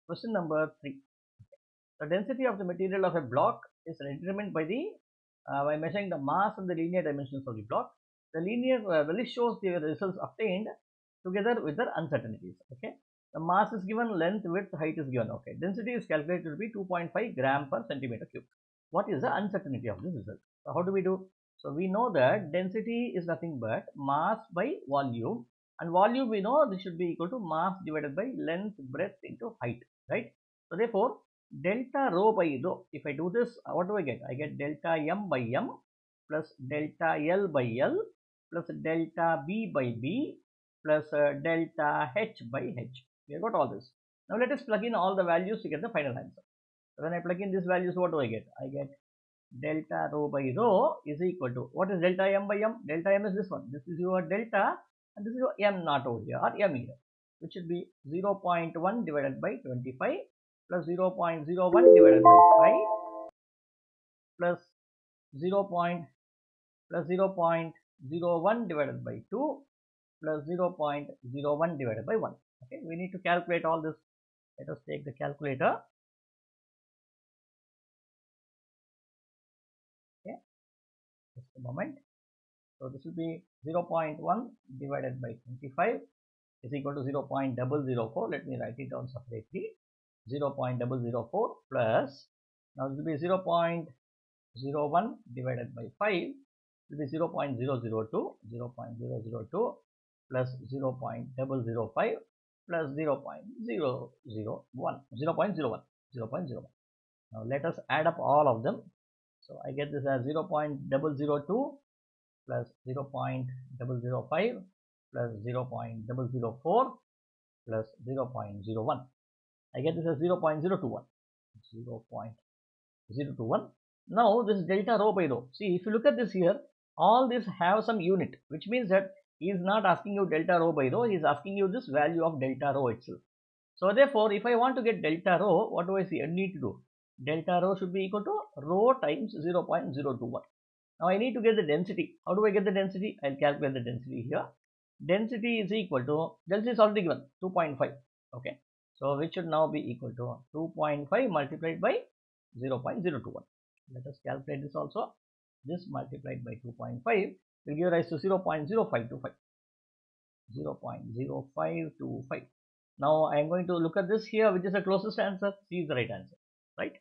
Question number 3. The density of the material of a block is determined by by measuring the mass and the linear dimensions of the block. The linear value shows the results obtained together with the uncertainties. Okay. The mass is given, length, width, height is given. Okay. Density is calculated to be 2.5 gram per centimeter cube. What is the uncertainty of this result? So how do we do? So we know that density is nothing but mass by volume, and volume we know this should be equal to mass divided by length, breadth into height, right? So therefore delta rho by rho, if I do this, what do I get? I get delta m by m plus delta L by L plus delta B by B plus delta H by H. We have got all this. Now let us plug in all the values to get the final answer. So when I plug in these values, what do I get? I get delta rho by rho is equal to, what is delta m by m? Delta m is this one. This is your delta and this is your m naught over here, or m here, which should be 0.1 divided by 25 plus 0.01 divided by 5 plus 0.01 divided by 2 plus 0.01 divided by 1. Okay, we need to calculate all this. Let us take the calculator. Okay, just a moment. So this will be 0.1 divided by 25 is equal to 0.004. Let me write it down separately. 0.004 plus, now this will be 0.01 divided by 5 will be 0.002 plus 0.005 plus 0.001. Now let us add up all of them. So I get this as 0.002 plus 0.005 plus 0.004 plus 0.01. I get this as 0.021. 0.021. Now this is delta rho by rho. See, if you look at this here, all this have some unit, which means that he is not asking you delta rho by rho, he is asking you this value of delta rho itself. So therefore, if I want to get delta rho, what do I see? I need to do delta rho should be equal to rho times 0.021. Now I need to get the density. How do I get the density? I'll calculate the density here. Density is equal to, density is already given, 2.5. Okay. So which should now be equal to 2.5 multiplied by 0.021. Let us calculate this also. This multiplied by 2.5 will give rise to 0.0525. 0.0525. Now I am going to look at this here, which is the closest answer. C is the right answer, right?